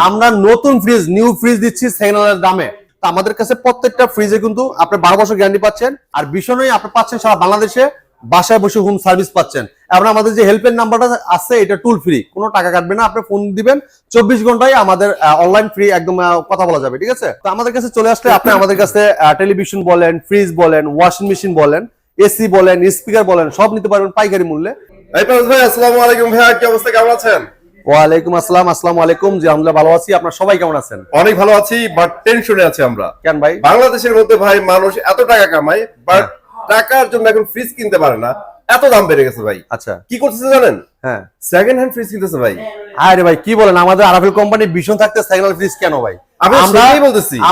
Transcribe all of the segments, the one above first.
আমরা নতুন fridge new fridge দিচ্ছি সেকেন্ড হ্যান্ডের দামে। তো আমাদের কাছে প্রত্যেকটা ফ্রিজে কিন্তু আপনি 12 বছর গ্যারান্টি পাচ্ছেন, আর বিষয়ই আপনি পাচ্ছেন সারা বাংলাদেশে বাসায় বসে হোম সার্ভিস পাচ্ছেন। এবং আমাদের যে হেল্পলাইন নাম্বারটা আছে এটা টুল ফ্রি, কোনো টাকা কাটবে না, আপনি ফোন দিবেন 24 ঘন্টায় আমাদের অনলাইন ফ্রি একদম কথা বলা যাবে, ঠিক আছে। তো আমাদের কাছে চলে আসলে আপনি আমাদের কাছে টেলিভিশন বলেন, ফ্রিজ বলেন, ওয়াশিং মেশিন বলেন, এসি বলেন, স্পিকার বলেন, সব নিতে পারবেন পাইকারি মূল্যে। ভাই আসসালামু আলাইকুম ভাই, কি অবস্থা, কেমন আছেন? ওয়ালাইকুম আসসালাম। আসসালামু আলাইকুম। জি আলহামদুলিল্লাহ ভালো আছি, আপনারা সবাই কেমন আছেন? অনেক ভালো আছি, বাট টেনশনে আছি আমরা। কেন ভাই? বাংলাদেশের মধ্যে ভাই মানুষ এত টাকা কামায়, বাট টাকার জন্য এখন ফ্রিজ কিনতে পারে না, এত দাম বেড়ে গেছে ভাই। আচ্ছা, কি করতেছে জানেন? হ্যাঁ, সেকেন্ড হ্যান্ড ফ্রিজ কিনতেছে ভাই। আরে ভাই কি বলেন, আমাদের আরাফেল কোম্পানি ভীষণ থাকতে সেকেন্ড হ্যান্ড ফ্রিজ কেন ভাই?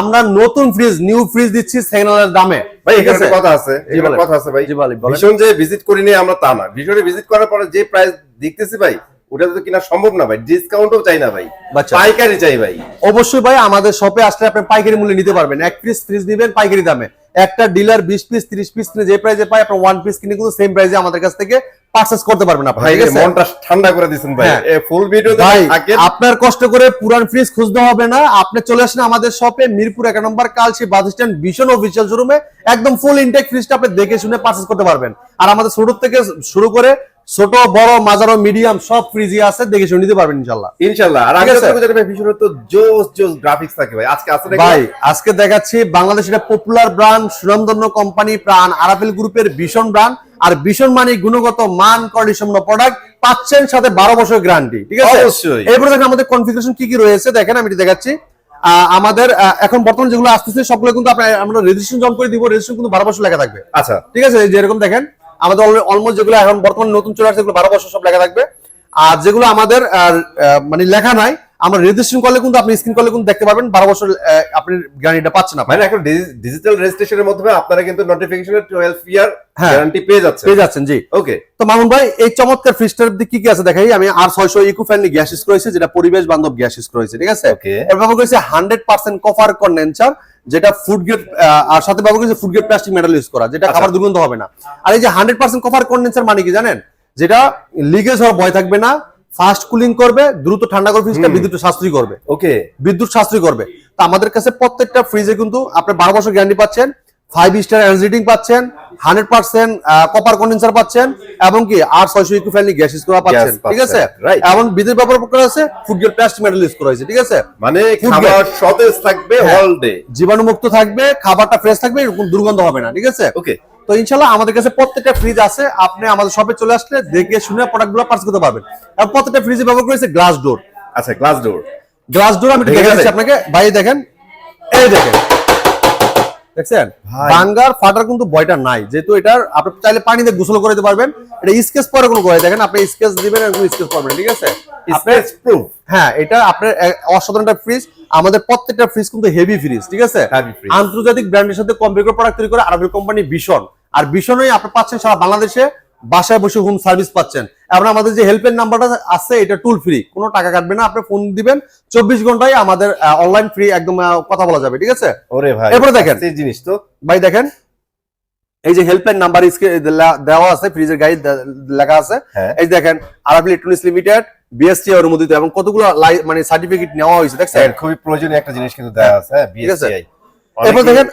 আমরা নতুন ফ্রিজ নিউ ফ্রিজ দিচ্ছি সেকেন্ড হ্যান্ডের দামে। ভাই এখানে একটা কথা আছে, এখানে কথা আছে ভাই। ভীষণ যে ভিজিট করি নি আমরা তা না, ভীষণে ভিজিট করার পরে যে প্রাইস দেখতেছি ভাই ওটা তো কিনা সম্ভব না ভাই, ডিসকাউন্টও চাই না ভাই, পাইকারি চাই ভাই। অবশ্যই ভাই, আমাদের শপে আসলে আপনি পাইকারি মূল্যে নিতে পারবেন। এক পিস ফ্রিজ নেবেন পাইকারি দামে, একটা ডিলার 20 পিস 30 পিস কিনে যে প্রাইসে পায় আপনি ওয়ান পিস কিনে কিন্তু সেম প্রাইসে আমাদের কাছ থেকে পারচেজ করতে পারবেন আপনি। ভাই মনটা ঠান্ডা করে দিয়েছেন ভাই, ফুল ভিডিও ভাই আপনার কষ্ট করে পুরান ফ্রিজ খুঁজতে হবে না, আপনি চলে আসেন আমাদের শপে মিরপুর 1 নম্বর কালশি বাস স্ট্যান্ড ভীষণ অফিসিয়াল শোরুমে, একদম ফুল ইনটেক ফ্রিজটা আপনি দেখে শুনে পারচেজ করতে পারবেন। আর আমাদের ছোট থেকে শুরু করে ছোট বড় মাঝারো মিডিয়াম সব ফ্রিজই আছে, দেখে শুনে নিতে পারবেন ইনশাআল্লাহ। ইনশাআল্লাহ। আর আগে তো জানেন ভাই ভীষণ তো জোস জোস গ্রাফিক্স থাকে ভাই, আজকে আছে ভাই আজকে দেখাচ্ছি বাংলাদেশের পপুলার ব্র্যান্ড সুনামধন্য কোম্পানি প্রাণ আরাফেল গ্রুপের ভীষণ ব্র্যান্ড, আর ভীষণ মানে গুণগত মান কোয়ালিটিসম্পন্ন প্রোডাক্ট পাচ্ছেন, সাথে 12 বছর গ্যারান্টি, ঠিক আছে। অবশ্যই। এরপর দেখেন আমাদের কনফিগারেশন কি কি রয়েছে, দেখেন আমি দেখাচ্ছি। আমাদের এখন বর্তমান যেগুলো আসতেছে সবগুলো কিন্তু আমরা রেজিস্ট্রেশন জমা করে দিব, রেজিস্ট্রেশন কিন্তু 12 বছর লেখা থাকবে। আচ্ছা ঠিক আছে, যেরকম দেখেন আমাদের অলমোস্ট যেগুলো এখন বর্তমানে নতুন চলে আসছে সেগুলো 12 বছর সব লেখা থাকবে। আর যেগুলো আমাদের মানে লেখা নাই, আমরা রেজিস্ট্রেশন করলে কিন্তু আপনি স্ক্রিন করলে কিন্তু দেখতে পারবেন 12 বছর আপনি গ্যারান্টিটা পাচ্ছেন। মানে এখন ডিজিটাল রেজিস্ট্রেশনের মাধ্যমে আপনারা কিন্তু নোটিফিকেশনে 12 ইয়ার গ্যারান্টি পেয়ে যাচ্ছেন। জি ওকে। তো মামুন ভাই এই চমৎকার ফ্রিজটার কি কি আছে দেখাই আমি। R600 eco friendly gas use করেছে, যেটা পরিবেশ বান্ধব গ্যাস ইউজ করেছে, ঠিক আছে। এর ব্যবহার করেছে 100% কপার কন্ডেন্সার, যেটা ফুড গ্রেড, আর সাথে ব্যবহার করেছে food grade plastic metal use করা, যেটা খাবার দুর্গন্ধ হবে না। আর এই যে 100% কপার কন্ডেন্সার মানে কি জানেন? যেটা লিকেজ হওয়ার ভয় থাকবে না, ফাস্ট কুলিং করবে, দ্রুত ঠান্ডা করবে ফ্রিজটা, বিদ্যুৎ সাশ্রয়ী করবে। ওকে, বিদ্যুৎ সাশ্রয়ী করবে। তো আমাদের কাছে প্রত্যেকটা ফ্রিজে কিন্তু আপনি 12 বছর গ্যারান্টি পাচ্ছেন, 5 স্টার এনার্জি রেটিং পাচ্ছেন, 100% কপার কন্ডেন্সার পাচ্ছেন, এবং কি R600 eco friendly gas use করা পাচ্ছেন, ঠিক আছে। এবং বিদ্যুৎ ব্যবহার করা আছে food grade plastic metal use করা হয়েছে, ঠিক আছে। মানে খাবার সতেজ থাকবে অল ডে, জীবাণুমুক্ত থাকবে, খাবারটা ফ্রেশ থাকবে, এরকম দুর্গন্ধ হবে না, ঠিক আছে। ওকে। তো ইনশাআল্লাহ আমাদের কাছে প্রত্যেকটা ফ্রিজ আছে, আপনি আমাদের শপে চলে আসলে দেখে শুনে প্রোডাক্টগুলো পারচেজ করতে পারবেন। আর প্রত্যেকটা ফ্রিজে ব্যবহার করেছে গ্লাস ডোর। আচ্ছা গ্লাস ডোর, গ্লাস ডোর আমি দেখাচ্ছি আপনাকে ভাই, দেখেন এই দেখেন, দেখছেন ভাঙার ফাটার কিন্তু ভয়টা নাই, যেহেতু এটার আপনি চাইলে পানিতে গোসল করে দিতে পারবেন। এটা স্কেচ পরে কোনো ভয়, দেখেন আপনি স্কেচ দিবেন এরকম স্কেচ করবেন, ঠিক আছে। Sketch proof. হ্যাঁ, এটা আপনার অসাধারণ একটা ফ্রিজ। আমাদের প্রত্যেকটা ফ্রিজ কিন্তু হেভি ফ্রিজ, ঠিক আছে। আন্তর্জাতিক ব্র্যান্ডের সাথে কম্পিউটার প্রোডাক্ট তৈরি করে আরাফেল কোম্পানি ভীষণ, আর ভীষণই আপনি পাচ্ছেন সারা বাংলাদেশে বাসায় বসে হোম সার্ভিস পাচ্ছেন। এবং আমাদের যে হেল্পলাইন নাম্বারটা আছে এটা টুল ফ্রি, কোনো টাকা কাটবে না, আপনি ফোন দিবেন 24 ঘন্টায় আমাদের অনলাইন ফ্রি একদম কথা বলা যাবে, ঠিক আছে। ওরে ভাই এরপরে দেখেন এই জিনিস তো ভাই, দেখেন এই যে হেল্পলাইন নাম্বার দেওয়া আছে, ফ্রিজের গাইড লেখা আছে। এই দেখেন আরাফেল ইলেকট্রনিক্স লিমিটেড বিএসটি অনুমোদিত, এবং কতগুলো মানে সার্টিফিকেট নেওয়া হয়েছে, দেখছেন। খুবই প্রয়োজনীয় একটা জিনিস কিন্তু দেওয়া আছে, বিএসটি। এরপর দেখেন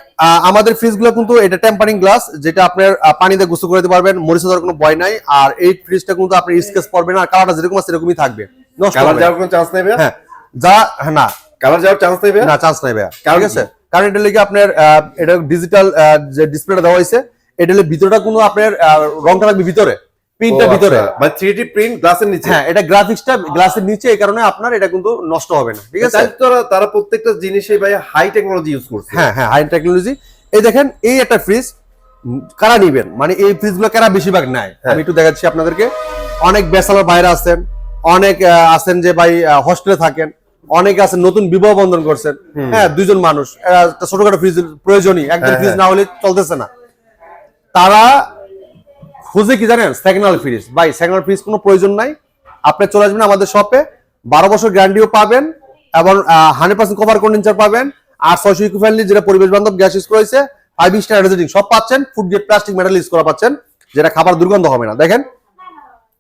আমাদের ফ্রিজগুলো কিন্তু এটা টেম্পারিং গ্লাস, যেটা আপনার পানিতে গোসল করে দিতে পারবেন, মরিচা দেওয়ার কোনো ভয় নাই। আর এই ফ্রিজটা কিন্তু আপনি স্কেচ করবেন না, কালারটা যেরকম আছে সেরকমই থাকবে, নষ্ট কালার যাওয়ার কোনো চান্স নেই। হ্যাঁ যা না কালার যাওয়ার চান্স নেই না, চান্স নাই ভাই, ঠিক আছে। কারণ এটা লিখে আপনার এটা ডিজিটাল যে ডিসপ্লেটা দেওয়া হয়েছে, এটা ভিতরটা কোনো আপনার রংটা থাকবে ভিতরে, প্রিন্টটা ভিতরে, মানে 3D প্রিন্ট গ্লাসের নিচে। হ্যাঁ, এটা গ্রাফিক্সটা গ্লাসের নিচে, এই কারণে আপনার এটা কিন্তু নষ্ট হবে না, ঠিক আছে। তারা প্রত্যেকটা জিনিসে ভাই হাই টেকনোলজি ইউজ করছে। হ্যাঁ হ্যাঁ, হাই টেকনোলজি। এই দেখেন এই একটা ফ্রিজ কারা নিবেন, মানে এই ফ্রিজগুলো কারা বেশিরভাগ নেয় আমি একটু দেখাচ্ছি আপনাদেরকে। অনেক ব্যাচেলর বাইরে আছেন, অনেক আছেন যে ভাই হস্টেলে থাকেন, অনেক আছেন নতুন বিবাহ বন্ধন করছেন। হ্যাঁ, দুইজন মানুষ একটা ছোটখাটো ফ্রিজ প্রয়োজনই, একজন ফ্রিজ না হলে চলতেছে না। তারা খুঁজে কি জানেন? Second hand fridge. ভাই সেকেন্ড হ্যান্ড ফ্রিজ কোনো প্রয়োজন নাই, আপনি চলে আসবেন আমাদের শপে, 12 বছর গ্যারান্টিও পাবেন, এবং 100% কভার কন্ডেন্সার পাবেন, আর 600 ইকো ফ্রেন্ডলি যেটা পরিবেশ বান্ধব গ্যাস ইউজ করেছে, 5 স্টার এনার্জি রেটিং সব পাচ্ছেন, food grade plastic metal use করা পাচ্ছেন, যেটা খাবার দুর্গন্ধ হবে না। দেখেন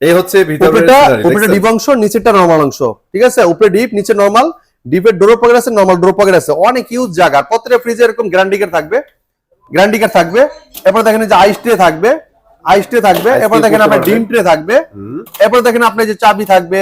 এই হচ্ছে ভিতরটা, উপরে ডিপ অংশ, নিচেরটা নরমাল অংশ, ঠিক আছে। উপরে ডিপ, নিচে নরমাল, ডিপের ডোর পকেট আছে, নরমাল ডোর পকেট আছে, অনেক ইউজ জায়গা। আর প্রত্যেকটা ফ্রিজে এরকম গ্যারান্টি কার্ড থাকবে। এরপর দেখেন যে আইস ট্রে থাকবে, এরপর দেখেন আপনার ডিম ট্রে থাকবে, এরপর দেখেন আপনার যে চাবি থাকবে,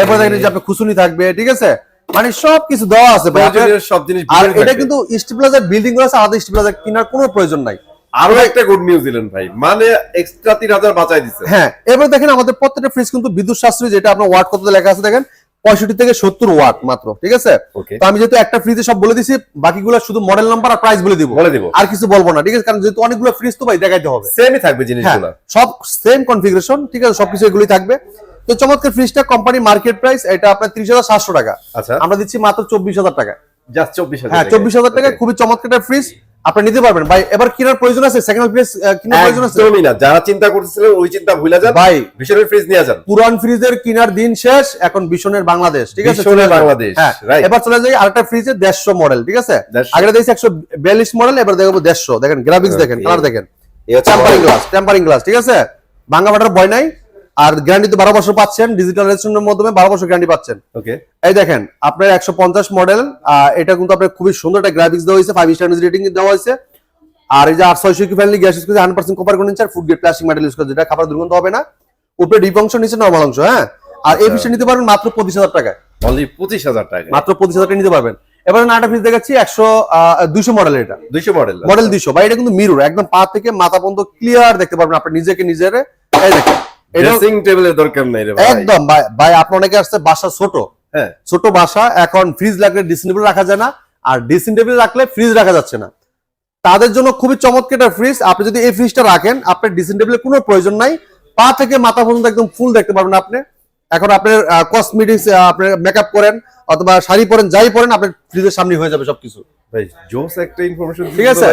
এরপর দেখেন যে আপনার খুসুনি থাকবে, ঠিক আছে? মানে সবকিছু দেওয়া আছে ভাই, সব জিনিস। আর এটা কিন্তু স্টেবিলাইজার বিল্ডিং করা আছে, আলাদা স্টেবিলাইজার কেনার কোনো প্রয়োজন নাই। আরো একটা গুড নিউজ দিলেন ভাই, মানে এক্সট্রা 3000 বাঁচাই দিচ্ছে। হ্যাঁ, এবার দেখেন আমাদের প্রত্যেকটা ফ্রিজ কিন্তু বিদ্যুৎ সাশ্রয়ী, যেটা আপনার ওয়াট কত লেখা আছে দেখেন 65 থেকে 70 ওয়াট মাত্র, ঠিক আছে? তো আমি যেহেতু একটা ফ্রিজে সব বলে দিছি, বাকিগুলো শুধু মডেল নাম্বার আর প্রাইস বলে দিব, আর কিছু বলবো না, ঠিক আছে? কারণ যেহেতু অনেকগুলো ফ্রিজ তো ভাই দেখাইতে হবে, সেমই থাকবে জিনিসগুলো, সব সেম কনফিগারেশন, ঠিক আছে? সবকিছু এগুলোই থাকবে। তো চমৎকার ফ্রিজটা কোম্পানি মার্কেট প্রাইস এটা আপনার 30,700 টাকা, আচ্ছা আমরা দিচ্ছি মাত্র 24,000 টাকা। জাস্ট 24,000? হ্যাঁ, 24,000 টাকা, খুবই চমৎকার একটা ফ্রিজ, আপনি নিতে পারবেন ভাই। এবার কেনার প্রয়োজন আছে, সেকেন্ড ফ্রিজ কেনার প্রয়োজন আছে? একদমই না, যারা চিন্তা করতেছিলেন ওই চিন্তা ভুলে যান ভাই, ভিশনের ফ্রিজ নিয়ে যান। পুরান ফ্রিজের কেনার দিন শেষ, এখন ভিশনের বাংলাদেশ, ঠিক আছে? ভিশনের বাংলাদেশ, রাইট। এবার চলে যাই আরেকটা ফ্রিজে 150 মডেল, ঠিক আছে? আগে দেখছি 142 মডেল, এবার দেখবো 150। দেখেন গ্রাফিক্স, দেখেন কালার, দেখেন টেম্পারিং গ্লাস, ঠিক আছে? ভাঙা ফাটার ভয় নাই। আর গ্যারান্টি তো 12 বছর পাচ্ছেন, ডিজিটাল রেজিস্ট্রেশনের মাধ্যমে 12 বছর গ্যারান্টি পাচ্ছেন। ওকে, এই দেখেন আপনার 150 মডেল, এটা কিন্তু আপনার খুবই সুন্দর একটা গ্রাফিক্স দেওয়া হয়েছে, 5 স্টার রেটিং দেওয়া হয়েছে। আর এই যে 800 ইকো ফ্রেন্ডলি গ্যাস ইউজ করে 100% copper condenser, food grade plastic metal use করে, যেটা খাবার দুর্গন্ধ হবে না। উপরে ডিপ অংশ, নিচে নরমাল অংশ, হ্যাঁ। আর এই ফ্রিজটা নিতে পারবেন মাত্র 25,000 টাকায়, অনলি 25,000 টাকা, মাত্র 25,000 টাকা নিতে পারবেন। এবার আরেকটা ফ্রিজ দেখাচ্ছি 200 মডেল, এটা 200 মডেল, মডেল 200 ভাই। এটা কিন্তু মিরর, একদম পা থেকে মাথা পর্যন্ত ক্লিয়ার দেখতে পারবেন আপনি নিজেকে নিজেরে। এই দেখেন, ড্রেসিং টেবিলের দরকার নাই রে ভাই, একদম ভাই। আপনি অনেকে আসছে বাসা ছোট, হ্যাঁ ছোট বাসা, এখন ফ্রিজ লাগলে ড্রেসিং টেবিল রাখা যায় না, আর ড্রেসিং টেবিল রাখলে ফ্রিজ রাখা যাচ্ছে না, তাদের জন্য খুবই চমৎকার একটা ফ্রিজ। আপনি যদি এই ফ্রিজটা রাখেন, আপনার ড্রেসিং টেবিলের কোনো প্রয়োজন নাই, পা থেকে মাথা পর্যন্ত একদম ফুল দেখতে পারবেন আপনি। এখন আপনার কসমেটিক্স, আপনার মেকআপ করেন অথবা শাড়ি পরেন, যাই পরেন, আপনার ফ্রিজের সামনে হয়ে যাবে সবকিছু। ভাই জোস একটা ইনফরমেশন, ঠিক আছে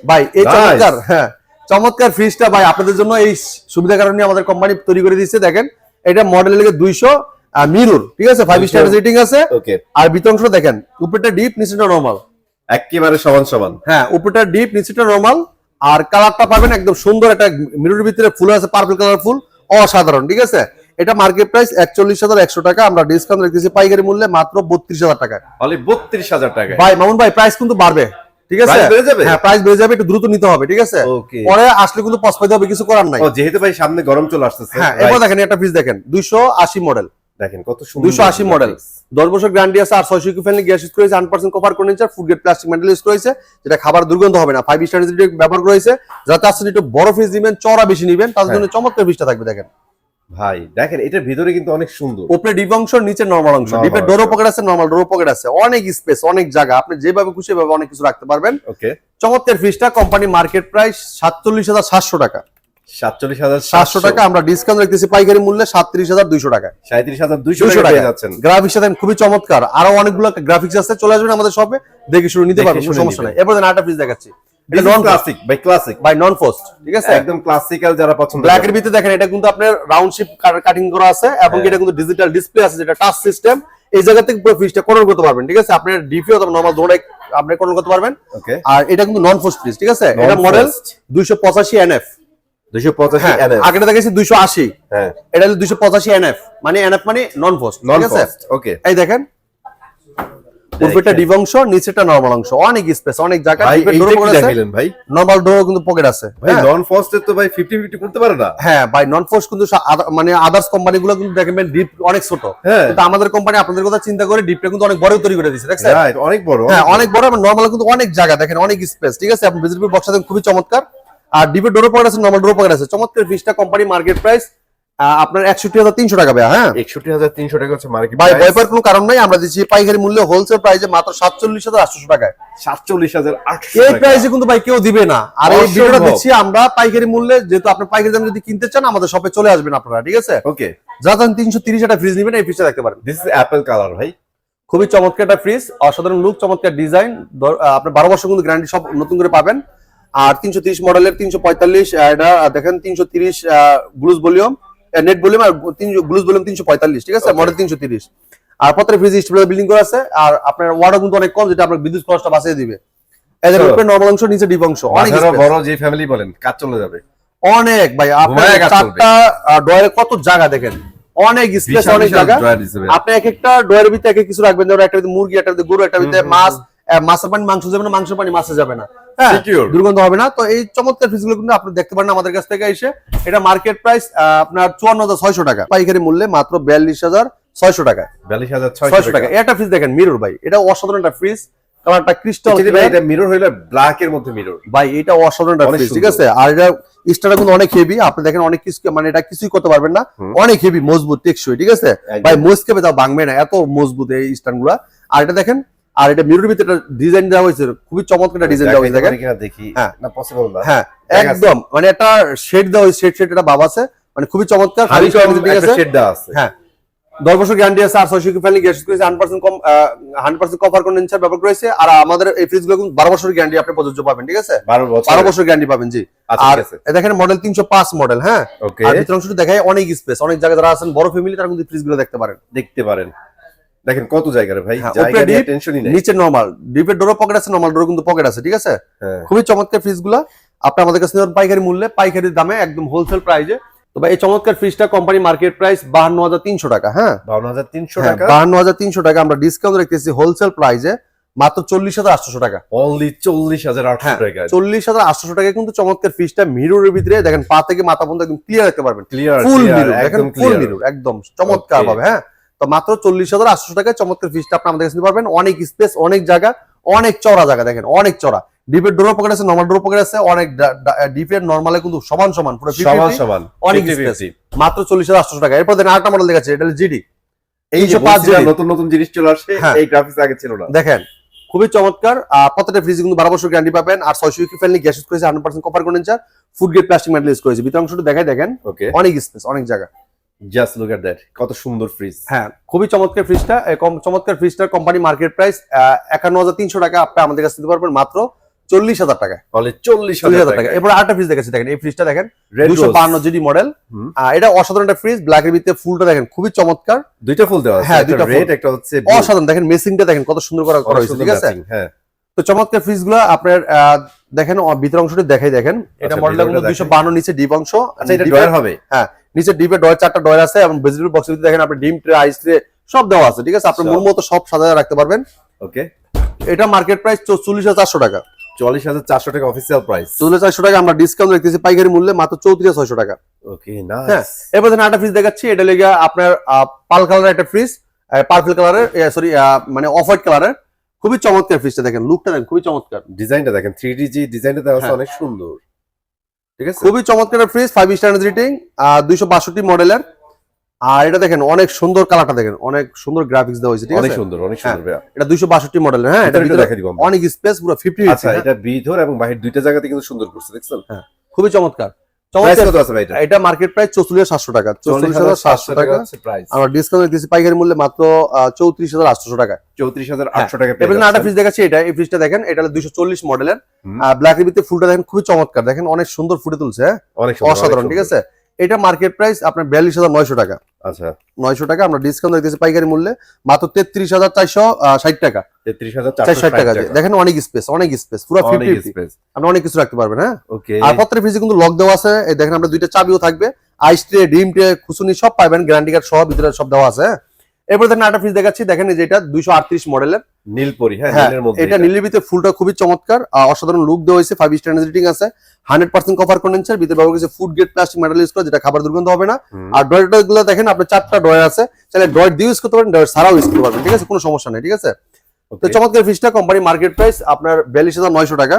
ভাই? এই চমৎকার, হ্যাঁ চমৎকার ফ্রিজটা ভাই আপনাদের জন্য এই সুবিধা কারণে আমাদের কোম্পানি তৈরি করে দিচ্ছে। দেখেন এটা মডেল লেগে 200, মিরর, ঠিক আছে? 5 স্টার রেটিং আছে। ওকে, আর ভিতর অংশ দেখেন, উপরটা ডিপ, নিচেটা নরমাল, একেবারে সমান। হ্যাঁ, উপরটা ডিপ, নিচেটা নরমাল। আর কালারটা পাবেন একদম সুন্দর, একটা মিররের ভিতরে ফুল আছে, পার্পল কালার ফুল, অসাধারণ, ঠিক আছে? এটা মার্কেট প্রাইস 41,100 টাকা, আমরা ডিসকাউন্ট রেখেছি পাইকারি মূল্যে মাত্র 32,000 টাকা, অনলি 32,000 টাকা। ভাই মামুন ভাই, প্রাইস কিন্তু বাড়বে, ঠিক আছে? হ্যাঁ, প্রাইস বেড়ে যাবে, একটু দ্রুত নিতে হবে, ঠিক আছে? পরে আসলে কিন্তু পস্তাইতে হবে, কিছু করার নাই। যেহেতু ভাই সামনে গরম চলে আসতেছে। হ্যাঁ, এবার দেখেন একটা ফ্রিজ দেখেন 280 মডেল, দেখেন কত সুন্দর, 280 মডেল, 10 বছর গ্যারান্টি আছে। আর 600 ইকো ফ্রেন্ডলি গ্যাস ইউজ করেছে, 100% copper condenser, food grade plastic metal use করেছে, যেটা খাবার দুর্গন্ধ হবে না। 5 স্টার রেটিং ব্যবহার করেছে। যাতে আসলে একটু বড় ফ্রিজ নেবেন, চওড়া বেশি নেবেন, তার জন্য চমৎকার ফ্রিজটা থাকবে। দেখেন ভাই, দেখেন এটার ভিতরে কিন্তু অনেক সুন্দর, উপরে ডিপ অংশ, নিচে নরমাল অংশ, ডিপের ডোর পকেট আছে, নরমাল ডোর পকেট আছে, অনেক স্পেস, অনেক জায়গা, আপনি যেভাবে খুশি ভাবে অনেক কিছু রাখতে পারবেন। ওকে, চমৎকার ফ্রিজটা কোম্পানি মার্কেট প্রাইস 47,700 টাকা, 47,700 টাকা, আমরা ডিসকাউন্ট রাখতেছি পাইকারি মূল্যে 37,200 টাকা, 37,200 টাকা যাচ্ছেন। গ্রাফিক্সটা দেন খুবই চমৎকার, আরো অনেকগুলো গ্রাফিক্স আছে, চলে আসবেন আমাদের শপে, দেখে শুরু নিতে পারবেন, কোনো সমস্যা নাই। এরপর আরেকটা ফ্রিজ দেখাচ্ছি, এটা নন ক্লাসিক ভাই, নন ফ্রস্ট, ঠিক আছে? একদম ক্লাসিক্যাল যারা পছন্দ, ব্ল্যাক এর ভিতরে দেখেন এটা কিন্তু আপনার রাউন্ড শেপ কাটিং করা আছে, এবং এটা কিন্তু ডিজিটাল ডিসপ্লে আছে, যেটা টাচ সিস্টেম। এই জায়গা থেকে পুরো ফ্রিজটা কন্ট্রোল করতে পারবেন, ঠিক আছে? আপনার ডিপি অথবা নরমাল দৌড়াই আপনি কন্ট্রোল করতে পারবেন। ওকে, আর এটা কিন্তু নন ফ্রস্ট ফ্রিজ, ঠিক আছে? এটা মডেল 285 NF, 285 NF, আগেটা দেখেছি 280, হ্যাঁ এটা হলো 285 NF, মানে NF মানে নন ফ্রস্ট, ঠিক আছে? ওকে, এই দেখেন উপরটা ডিপ অংশ, নিচেটা নরমাল অংশ, অনেক স্পেস, অনেক জায়গা। ভাই নরমাল ডোর কিন্তু পকেট আছে। ভাই নন ফ্রস্ট তো ভাই 50-50 করতে পারে না। হ্যাঁ ভাই, নন ফ্রস্ট কিন্তু মানে আদার্স কোম্পানিগুলো কিন্তু দেখবেন ডিপ অনেক ছোট, কিন্তু আমাদের কোম্পানি আপনাদের কথা চিন্তা করে ডিপটা কিন্তু অনেক বড় তৈরি করে দিয়েছে, দেখছেন? রাইট, অনেক বড়, হ্যাঁ অনেক বড়, এবং নরমাল কিন্তু অনেক জায়গা, দেখেন অনেক স্পেস, ঠিক আছে? আপনি ভিজিবল বক্সটা দেখেন খুবই চমৎকার। আর ডিপের ডোর পকেট আছে, নরমাল ডোর পকেট আছে, চমৎকার ফ্রিজটা কোম্পানি মার্কেট প্রাইস আপনার 61,300 টাকা ভাই। হ্যাঁ, 61,300 টাকা হচ্ছে মার্কেট ভাই, প্রাইস। ভয় পাওয়ার কোনো কারণ নাই, আমরা দিচ্ছি পাইকারি মূল্যে হোলসেল প্রাইসে মাত্র 47,800 টাকায়, 47,800 এই টাকা। প্রাইসে কিন্তু ভাই কেউ দিবে না। আর এই ভিডিওটা দিচ্ছি আমরা পাইকারি মূল্যে, যেহেতু আপনি পাইকারি দামে যদি কিনতে চান আমাদের শপে চলে আসবেন আপনারা, ঠিক আছে? ওকে, যারা 330 টাকা ফ্রিজ নেবেন, এই ফ্রিজটা দেখতে পারেন। দিস ইজ অ্যাপল কালার ভাই, খুবই চমৎকার একটা ফ্রিজ, অসাধারণ লুক, চমৎকার ডিজাইন। আপনি 12 বছর কিন্তু গ্যারান্টি সব নতুন করে পাবেন। আর 330 মডেলের 345, এটা দেখেন 330 গ্লুজ ভলিউম, নেট ভলিউম, আর গ্লুজ ভলিউম 345, ঠিক আছে? মডেল 330। আর প্রত্যেকটা ফ্রিজ স্টেবিলাইজার বিল্ডিং করা আছে, আর আপনার ওয়াটার কিন্তু অনেক কম, যেটা আপনার বিদ্যুৎ খরচটা বাঁচিয়ে দিবে। এদের উপরে নরমাল অংশ, নিচে ডিপ অংশ, অনেক বড় যে ফ্যামিলি বলেন কাজ চলে যাবে অনেক ভাই। আপনার চারটা ডয়ারে কত জায়গা দেখেন, অনেক স্পেস, অনেক জায়গা। আপনি এক একটা ড্রয়ারের ভিতরে এক এক কিছু রাখবেন, ধরো একটা ভিতরে মুরগি, একটা ভিতরে গরু, একটা ভিতরে মাছ, মাছের পানি মাংস যাবে না, মাংসের পানি মাছে যাবে না, হ্যাঁ, দুর্গন্ধ হবে না। তো এই চমৎকার ফ্রিজগুলো কিন্তু আপনি দেখতে পারেন আমাদের কাছ থেকে এসে। এটা মার্কেট প্রাইস আপনার 54,600 টাকা, পাইকারি মূল্যে মাত্র 42,600 টাকা। 42,600 টাকা। একটা ফ্রিজ দেখেন মিরর ভাই, এটা অসাধারণ একটা ফ্রিজ, কালারটা ক্রিস্টাল। এটা মিরর হইলো ব্ল্যাক এর মধ্যে মিরর ভাই, এটা অসাধারণ একটা ফ্রিজ, ঠিক আছে। আর এটা স্টারটা কিন্তু অনেক হেভি, আপনি দেখেন অনেক কিছু, মানে এটা কিছুই করতে পারবেন না, অনেক হেভি, মজবুত, টেকসই, ঠিক আছে ভাই, মস্কেবে তাও ভাঙবে না, এত মজবুত এই স্ট্যান্ডগুলো। আর এটা দেখেন, আর এটা মিররের ভিতরে ডিজাইন দেওয়া হয়েছে, খুবই চমৎকার ডিজাইন দেওয়া হয়েছে, দেখেন। দেখি না পসিবল না, হ্যাঁ একদম, মানে একটা শেড দেওয়া হয়েছে, শেড এটা ভাব আছে, মানে খুবই চমৎকার, ঠিক আছে, শেড দেওয়া আছে। হ্যাঁ 10 বছর গ্যারান্টি আছে, আর 600 কি ফ্যামিলি গ্যাস করেছে, 100% কভার কন্ডেন্সার ব্যবহার করেছে। আর আমাদের এই ফ্রিজগুলো 12 বছর গ্যারান্টি আপনি প্রযোজ্য পাবেন, ঠিক আছে, 12 বছর গ্যারান্টি পাবেন, জি। আর দেখেন মডেল 305 মডেল, হ্যাঁ। আর ভিতর অংশটি দেখায় অনেক স্পেস, অনেক জায়গা যারা আছেন বড় ফ্যামিলি, তারা কিন্তু ফ্রিজগুলো দেখতে পারেন। দেখেন কত জায়গা রে ভাই, জায়গা নিয়ে টেনশনই নাই। নিচে নরমাল ডিপের ডোরও পকেট আছে, নরমাল ডোরও কিন্তু পকেট আছে, ঠিক আছে। খুবই চমৎকার ফ্রিজগুলো আপনি আমাদের কাছে পাইকারি মূল্যে, পাইকারি দামে, একদম হোলসেল প্রাইসে। তো ভাই এই চমৎকার ফ্রিজটা কোম্পানি মার্কেট প্রাইস 52,300 টাকা, হ্যাঁ 52,300 টাকা, 52,300 টাকা। আমরা ডিসকাউন্ট রেখেছি হোলসেল প্রাইসে মাত্র 40,800 টাকা, অনলি 40,800 টাকা। 40,800 টাকা কিন্তু চমৎকার ফ্রিজটা মিররের ভিতরে দেখেন, পা থেকে মাথা পর্যন্ত একদম ক্লিয়ার দেখতে পারবেন, ফুল মিরর, দেখেন ফুল মিরর, একদম চমৎকার ভাবে, হ্যাঁ। তো মাত্র 40,800 টাকায় চমৎকার ফ্রিজটা আপনি আমাদের কাছে নিতে পারবেন। অনেক স্পেস, অনেক জায়গা, অনেক চড়া জায়গা, দেখেন অনেক চড়া, ডিপের ডোর পকেট আছে, নরমাল ডোর পকেট আছে, অনেক ডিপের নরমালে কিন্তু সমান সমান, পুরো সমান, অনেক স্পেস, মাত্র 40,800 টাকা। এরপর দেখেন আরেকটা মডেল দেখাচ্ছে, এটা হলো জিডি, এই যে নতুন নতুন জিনিস চলে আসছে, এই গ্রাফিক্স আগে ছিল না, দেখেন খুবই চমৎকার। প্রত্যেকটা ফ্রিজ কিন্তু 12 বছর গ্যারান্টি পাবেন। আর 600 ইকো ফ্রেন্ডলি গ্যাস ইউজ করেছে, 100% copper condenser, food grade plastic metal use করেছে। ভিতর অংশটা দেখাই, দেখেন অনেক স্পেস, অনেক জায়গা। জাস্ট লুক এট দ্যাট, কত সুন্দর ফ্রিজ। হ্যাঁ খুবই চমৎকার ফ্রিজটা, চমৎকার ফ্রিজটার কোম্পানি মার্কেট প্রাইস 51,300 টাকা, আপনি আমাদের কাছে নিতে পারবেন মাত্র 40,000 টাকা, তাহলে 40,000 টাকা। এরপর আরেকটা ফ্রিজ দেখাচ্ছি, দেখেন এই ফ্রিজটা দেখেন 252 জিডি মডেল, এটা অসাধারণ একটা ফ্রিজ, ব্ল্যাক এর ভিতরে ফুলটা দেখেন খুবই চমৎকার, দুইটা ফুল দেওয়া আছে, হ্যাঁ একটা রেড একটা হচ্ছে অসাধারণ, দেখেন মেসিংটা দেখেন কত সুন্দর করা হয়েছে, ঠিক আছে। হ্যাঁ তো চমৎকার ফ্রিজগুলো আপনার দেখেন ভিতর অংশটি দেখাই, দেখেন এটা মডেলটা কিন্তু 252, নিচে ডিপ অংশ, আচ্ছা এটা ড্রয়ার হবে, হ্যাঁ নিচে ডিপে ড্রয়ার, 4টা ড্রয়ার আছে, এবং ভেজিটেবল বক্সের ভিতরে দেখেন আপনি ডিম ট্রে, আইস ট্রে সব দেওয়া আছে, ঠিক আছে, আপনি মন মতো সব সাজায় রাখতে পারবেন। ওকে, এটা মার্কেট প্রাইস 44,400 টাকা, 44,400 টাকা অফিসিয়াল প্রাইস, 44,400 টাকা আমরা ডিসকাউন্ট রাখতেছি পাইকারি মূল্যে মাত্র 34,600 টাকা। Okay nice. এরপর দেখেন একটা ফ্রিজ দেখাচ্ছি, এটা লেগে আপনার পাল কালারের একটা ফ্রিজ, পার্পল কালারের, সরি মানে অফ হোয়াইট কালারের, খুবই চমৎকার ফ্রিজটা, দেখেন লুকটা দেখেন খুবই চমৎকার, ডিজাইনটা দেখেন 3D জি ডিজাইনটা দেওয়া আছে, অনেক সুন্দর, ঠিক আছে, খুবই চমৎকার ফ্রিজ, 5 স্টার রেটিং, 262 মডেলের। আর এটা দেখেন অনেক সুন্দর কালারটা, দেখেন অনেক সুন্দর গ্রাফিক্স দেওয়া হয়েছে, ঠিক আছে, অনেক সুন্দর, অনেক সুন্দর ভাই। এটা 262 মডেলের, হ্যাঁ এটা ভিতরে দেখাই দিব, অনেক স্পেস, পুরো 50। আচ্ছা এটা ভিতর এবং বাহির দুইটা জায়গাতে কিন্তু সুন্দর করছে, দেখছেন, হ্যাঁ খুবই চমৎকার। এটা মার্কেট প্রাইস 44,700 টাকা, 44,700 টাকা প্রাইস, আমরা ডিসকাউন্ট দিয়েছি পাইকারি মূল্যে মাত্র 34,800 টাকা, 34,800 টাকা। এবার একটা ফ্রিজ দেখাচ্ছি, এটা এই ফ্রিজটা দেখেন, এটা হলো 240 মডেলের, ব্ল্যাক এর ভিতরে ফুলটা দেখেন খুবই চমৎকার, দেখেন অনেক সুন্দর ফুটে তুলছে, হ্যাঁ অসাধারণ, ঠিক আছে। এটা মার্কেট প্রাইস আপনার 42,900 টাকা, আচ্ছা 900 টাকা আমরা ডিসকাউন্ট দিতেছি পাইকারি মূল্যে মাত্র 33,460 টাকা, 33,460 টাকা। দেখেন অনেক স্পেস, অনেক স্পেস, পুরো 50 স্পেস, আপনি অনেক কিছু রাখতে পারবেন, হ্যাঁ। ওকে, আর প্রত্যেকটা ফ্রিজে কিন্তু লক দেওয়া আছে, এই দেখেন আমরা দুইটা চাবিও থাকবে, আইস ট্রে, ডিম ট্রে, খুসুনি সব পাবেন, গ্যারান্টি কার্ড সহ ভিতরে সব দেওয়া আছে। এরপর দেখেন একটা ফ্রিজ দেখাচ্ছি, দেখেন এই যে এটা 238 মডেলের নীলপরি, হ্যাঁ নীলের মধ্যে, এটা নীলের ভিতরে ফুলটা খুবই চমৎকার, অসাধারণ লুক দেওয়া হয়েছে, 5 স্টার রেটিং আছে, 100% কভার কন্ডেন্সার, ভিতরে ব্যবহার করেছে food grade plastic metal use করা, যেটা খাবার দুর্গন্ধ হবে না। আর ড্রয়ারগুলো দেখেন আপনার 4টা ড্রয়ার আছে, চাইলে ড্রয়ার দিয়ে ইউজ করতে পারেন, ড্রয়ার ছাড়াও ইউজ করতে পারবেন, ঠিক আছে, কোনো সমস্যা নেই, ঠিক আছে। তো চমৎকার ফ্রিজটা কোম্পানি মার্কেট প্রাইস আপনার 42,900 টাকা,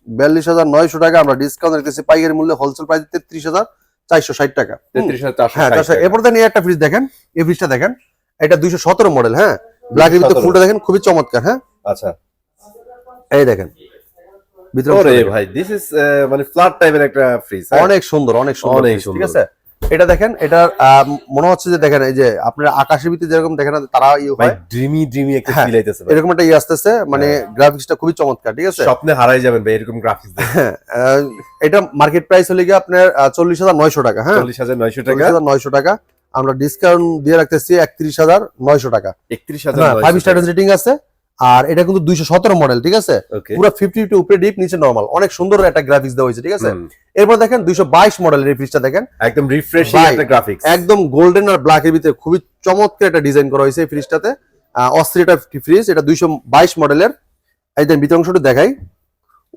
42,900 টাকা আমরা ডিসকাউন্ট রেখেছি পাইকারি মূল্যে হোলসেল প্রাইস 33,460 টাকা, 33,460। এরপর দেখেন এই একটা ফ্রিজ দেখেন, এই ফ্রিজটা দেখেন, এটা 217 মডেল, হ্যাঁ ব্ল্যাক এর ভিতরে ফুলটা দেখেন খুবই চমৎকার, হ্যাঁ আচ্ছা এই দেখেন ভিতরে, ওরে ভাই দিস ইজ মানে ফ্ল্যাট টাইপের একটা ফ্রিজ, অনেক সুন্দর, অনেক সুন্দর, ঠিক আছে। এটা দেখেন, এটা মনে হচ্ছে যে দেখেন এই যে আপনার আকাশের ভিতরে যেরকম দেখেন তারা হয় ড্রিমি একটা ফিল আইতেছে, এরকম একটা আসতেছে, মানে গ্রাফিক্সটা খুবই চমৎকার, ঠিক আছে, স্বপ্নে হারাই যাবেন ভাই এরকম গ্রাফিক্স দেখে। এটা মার্কেট প্রাইস হলো কি আপনার 40,900 টাকা, হ্যাঁ 40,900 টাকা, 40,900 টাকা আমরা ডিসকাউন্ট দিয়ে রাখতেছি 31,900 টাকা, 31,900, 5 স্টার রেটিং আছে, আর এটা কিন্তু 217 মডেল, ঠিক আছে, পুরো 50 উপরে ডিপ নিচে নরমাল, অনেক সুন্দর একটা গ্রাফিক্স দেওয়া হয়েছে, ঠিক আছে। এরপর দেখেন 222 মডেলের এই ফ্রিজটা দেখেন, একদম রিফ্রেশিং একটা গ্রাফিক্স, একদম গোল্ডেন আর ব্ল্যাক এর ভিতরে খুবই চমৎকার একটা ডিজাইন করা হয়েছে এই ফ্রিজটাতে। অস্থির একটা ফ্রিজ, এটা 222 মডেলের। এই দেখেন ভিতর অংশটা দেখাই,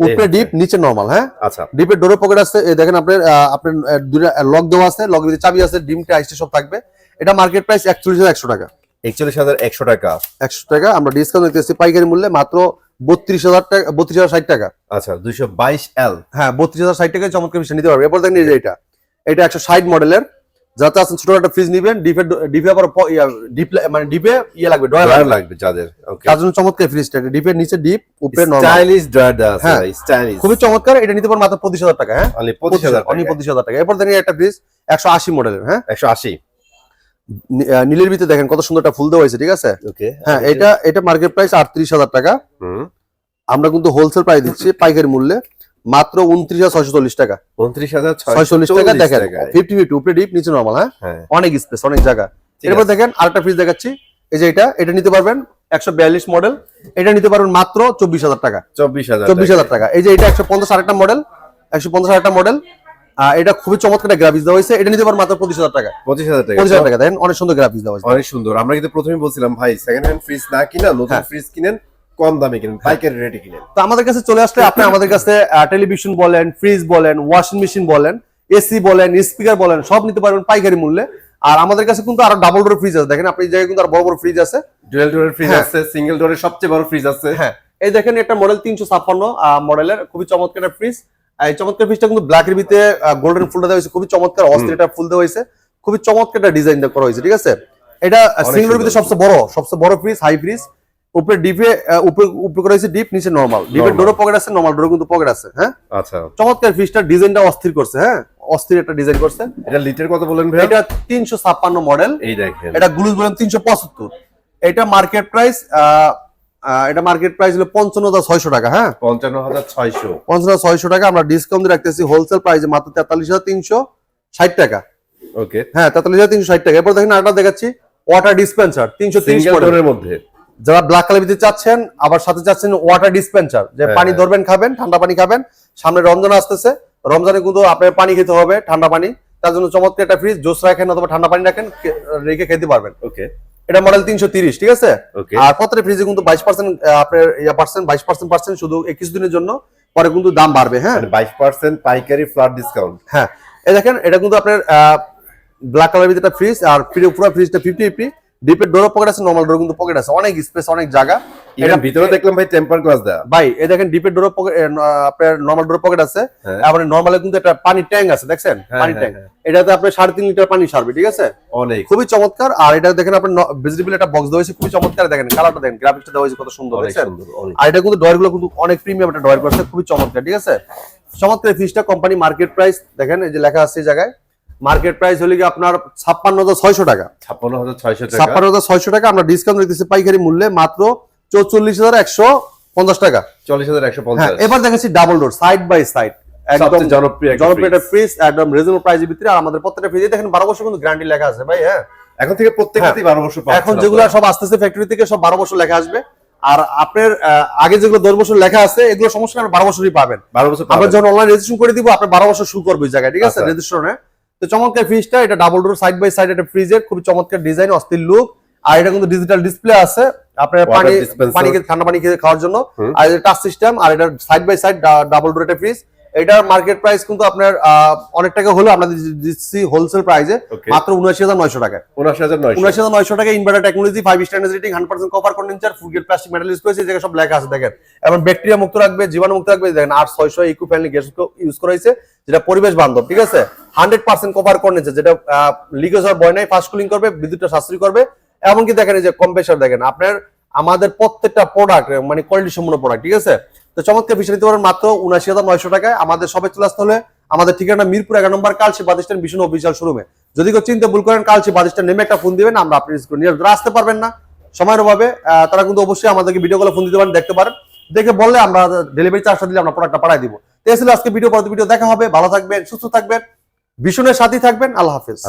উপরে ডিপ নিচে নরমাল। হ্যাঁ, আচ্ছা, ডিপের ডোরে পকেট আছে, এই দেখেন আপনার দুটো লক দেওয়া আছে, লকের ভিতরে চাবি আছে, ডিমটা আইসে সব থাকবে। এটা মার্কেট প্রাইস 41,100 টাকা। 41,100 টাকা। 100 টাকা আমরা ডিসকাউন্ট দিতেছি পাইকারি মূল্যে মাত্র 32,000 টাকা, 32,060 টাকা। আচ্ছা, 222L। হ্যাঁ, 32,060 টাকায় চমৎকার ফ্রিজ নিতে পারবে। এরপর দেখেন এই যে এটা 160 মডেলের, যাতে আছেন ছোট একটা ফ্রিজ নিবেন, ডিপে আবার মানে ডিপে লাগবে, ড্রয়ার লাগবে যাদের, ওকে, তার জন্য চমৎকার ফ্রিজটা। ডিপের নিচে ডিপ, উপরে নরমাল, স্টাইলিশ ড্রয়ার দেওয়া আছে, হ্যাঁ স্টাইলিশ, খুবই চমৎকার। এটা নিতে পারেন মাত্র 25,000 টাকা। হ্যাঁ, অনলি 25,000 টাকা। এরপর দেখেন একটা ফ্রিজ 180 মডেলের। হ্যাঁ, 180 নীলের ভিতরে দেখেন কত সুন্দর একটা ফুল দেওয়া হয়েছে, ঠিক আছে। ওকে, হ্যাঁ, এটা মার্কেট প্রাইস 38,000 টাকা। আমরা কিন্তু হোলসেল প্রাইস দিচ্ছি পাইকারি মূল্যে মাত্র 29,640 টাকা। 29,640 টাকা। দেখেন 50 উপরে ডিপ নিচে নরমাল। হ্যাঁ, অনেক স্পেস, অনেক জায়গা। এরপর দেখেন আরেকটা ফ্রিজ দেখাচ্ছি, এই যে এটা নিতে পারবেন 142 মডেল, এটা নিতে পারবেন মাত্র 24,000 টাকা। 24,000 টাকা। এই যে এটা 150 আরেকটা মডেল, 150 আরেকটা মডেল, এটা খুবই চমৎকার একটা গ্রাফিক্স দেওয়া হয়েছে। এটা নিতে পারবেন মাত্র 25,000 টাকা। 25,000 টাকা। দেখেন অনেক সুন্দর গ্রাফিক্স দেওয়া হয়েছে, অনেক সুন্দর। আমরা কিন্তু প্রথমেই বলছিলাম ভাই, সেকেন্ড হ্যান্ড ফ্রিজ না কিনা, নতুন ফ্রিজ কিনেন, কম দামে কিনেন, পাইকারি রেটে কিনেন। তো আমাদের কাছে চলে আসলে আপনি আমাদের কাছে টেলিভিশন বলেন, ফ্রিজ বলেন, ওয়াশিং মেশিন বলেন, এসি বলেন, স্পিকার বলেন, সব নিতে পারবেন পাইকারি মূল্যে। আর আমাদের কাছে কিন্তু আরো ডাবল ডোর ফ্রিজ আছে, দেখেন আপনি এই জায়গায় কিন্তু আর বড় বড় ফ্রিজ আছে, ডুয়াল ডোরের ফ্রিজ আছে, সিঙ্গেল ডোরের সবচেয়ে বড় ফ্রিজ আছে। হ্যাঁ, এই দেখেন একটা মডেল 356 মডেলের খুবই চমৎকার একটা ফ্রিজ। এই চমৎকার ফ্রিজটা কিন্তু ব্ল্যাক এর ভিতরে গোল্ডেন ফুল দেওয়া হয়েছে, খুবই চমৎকার অস্থির একটা ফুল দেওয়া হয়েছে, খুবই চমৎকার একটা ডিজাইন করা হয়েছে, ঠিক আছে। এটা সিঙ্গেলের ভিতরে সবচেয়ে বড় ফ্রিজ, হাই ফ্রিজ। উপরে ডিপে উপরে করা হয়েছে ডিপ, নিচে নরমাল। ডিপের ডোরে পকেট আছে, নরমাল ডোরে কিন্তু পকেট আছে। হ্যাঁ, আচ্ছা, চমৎকার ফ্রিজটা ডিজাইনটা অস্থির করছে। হ্যাঁ, অস্থির একটা ডিজাইন করছে। এটা লিটার কত বলেন ভাই? এটা 356 মডেল। এই দেখেন এটা গ্লুজ বলেন 375। এটা মার্কেট প্রাইস হলো 55,600 টাকা। হ্যাঁ, 55,600 টাকা। আমরা ডিসকাউন্ট রাখতেছি হোলসেল প্রাইসে মাত্র 43,360 টাকা। ওকে, হ্যাঁ, 43,360 টাকা। এরপর দেখেন আরেকটা দেখাচ্ছি, ওয়াটার ডিসপেন্সার 330 মডেলের মধ্যে। যারা ব্ল্যাক কালার দিতে চাচ্ছেন, আবার সাথে চাচ্ছেন ওয়াটার ডিসপেন্সার, যে পানি ধরবেন, খাবেন, ঠান্ডা পানি খাবেন। সামনে রমজান আসতেছে, রমজানে কিন্তু আপনার পানি খেতে হবে, ঠান্ডা পানি। তার জন্য চমৎকার একটা ফ্রিজ, জুস রাখেন অথবা ঠান্ডা পানি রাখেন, রেখে খেতে পারবেন। ওকে, এটা মডেল 330, ঠিক আছে। আর প্রত্যেকটা ফ্রিজে কিন্তু 22% আপনার 22% শুধু কিছুদিনের জন্য, পরে কিন্তু দাম বাড়বে। হ্যাঁ, 22% পাইকারি ফ্ল্যাট ডিসকাউন্ট। হ্যাঁ, এই দেখেন এটা কিন্তু আপনার ব্ল্যাক কালারের ভিতরে একটা ফ্রিজ, আর পুরো ফ্রিজটা 50 ডিপের ডোর পকেট আছে, নরমাল ডোর কিন্তু পকেট আছে, অনেক স্পেস, অনেক জায়গা। এটা ভিতরে দেখলাম ভাই টেম্পার গ্লাস দেয়া। ভাই এই দেখেন ডিপের ডোর পকেট, আপনার নরমাল ডোর পকেট আছে, আবার নরমালে কিন্তু একটা পানি ট্যাঙ্ক আছে, দেখছেন পানি ট্যাঙ্ক। এটাতে আপনি 3.5 লিটার পানি সারবে, ঠিক আছে, অনেক খুবই চমৎকার। আর এটা দেখেন আপনার ভিজিবল একটা বক্স দেওয়া হয়েছে, খুবই চমৎকার। দেখেন কালারটা দেখেন, গ্রাফিক্সটা দেওয়া হয়েছে কত সুন্দর, দেখছেন। আর এটা কিন্তু ডয়ার গুলো কিন্তু অনেক প্রিমিয়াম একটা ডয়ার করছে, খুবই চমৎকার, ঠিক আছে। চমৎকার ফ্রিজটা কোম্পানি মার্কেট প্রাইস দেখেন, এই যে লেখা আছে এই জায়গায়, মার্কেট প্রাইস হলো কি আপনার 56,600 টাকা। 56,600 টাকা। আমরা ডিসকাউন্ট দিতেছি পাইকারি মূল্যে মাত্র 44,150 টাকা। 44,150। এবার দেখাচ্ছি double door side by side, একদম জনপ্রিয় একটা ফ্রিজ, একদম রিজনেবল প্রাইসের ভিতরে। আর আমাদের প্রত্যেকটা ফ্রিজে দেখেন 12 বছর কিন্তু গ্যারান্টি লেখা আছে ভাই। হ্যাঁ, এখন থেকে প্রত্যেকটাতেই 12 বছর পাচ্ছেন। এখন যেগুলো সব আসতেছে ফ্যাক্টরি থেকে, সব 12 বছর লেখা আসবে। আর আপনার আগে যেগুলো 10 বছর লেখা আছে, এগুলো সমস্যা আপনি 12 বছরই পাবেন। 12 বছর আমরা যখন অনলাইন রেজিস্ট্রেশন করে দিব, আপনি 12 বছর শুরু করবে ওই জায়গায়, ঠিক আছে, রেজিস্ট্রেশনে। তো চমৎকার ফ্রিজটা, এটা double door side by side একটা ফ্রিজের, খুব চমৎকার ডিজাইন, অস্থির লুক। আর এটা কিন্তু ডিজিটাল ডিসপ্লে আছে, আপনার পানি ঠান্ডা পানি খেয়ে খাওয়ার জন্য। আর এটা টাচ সিস্টেম, আর এটা side by side double door একটা ফ্রিজ। এটার মার্কেট প্রাইস কিন্তু আপনার অনেক টাকা হলো, আমরা দিচ্ছি হোলসেল প্রাইসে মাত্র 79,900 টাকা। 79,900 টাকা। Inverter technology, 5 star rating, 100% copper condenser, food grade plastic metal use করেছে, এই জায়গায় সব লেখা আছে দেখেন। এবং ব্যাকটেরিয়া মুক্ত রাখবে, জীবাণু মুক্ত রাখবে। দেখেন 8600 ইকো ফ্রেন্ডলি গ্যাস ইউজ করা হয়েছে, যেটা পরিবেশ বান্ধব, ঠিক আছে। 100% কপার কন্ডেন্সার, যেটা লিকেজ হওয়ার ভয় নাই, ফাস্ট কুলিং করবে, বিদ্যুৎটা সাশ্রয় করবে। এমনকি দেখেন এই যে কম্প্রেসার, দেখেন আপনার আমাদের প্রত্যেকটা প্রোডাক্ট মানে কোয়ালিটি সম্পন্ন প্রোডাক্ট, ঠিক আছে। তো চমৎকার বিষয় নিতে পারেন মাত্র 79,900 টাকায়। আমাদের সবাই চলে আসতে হলে আমাদের ঠিকানা মিরপুর 11 নম্বর কালচি বাদিস্টান বিষ্ণু অফিসিয়াল শোরুমে। যদি কেউ চিন্তা ভুল করেন, কালচি বাদিস্টান নেমে একটা ফোন দিবেন, আমরা আপনি যারা আসতে পারবেন না সময়ের অভাবে, তারা কিন্তু অবশ্যই আমাদেরকে ভিডিও কলে ফোন দিতে পারেন, দেখতে পারেন। দেখে বললে আমরা ডেলিভারি চার্জটা দিলে আমরা প্রোডাক্টটা পাঠিয়ে দিব। তো এই ছিল আজকে ভিডিও। পরবর্তী ভিডিও দেখা হবে। ভালো থাকবেন, সুস্থ থাকবেন, বিষ্ণুর সাথেই থাকবেন। আল্লাহ হাফেজ।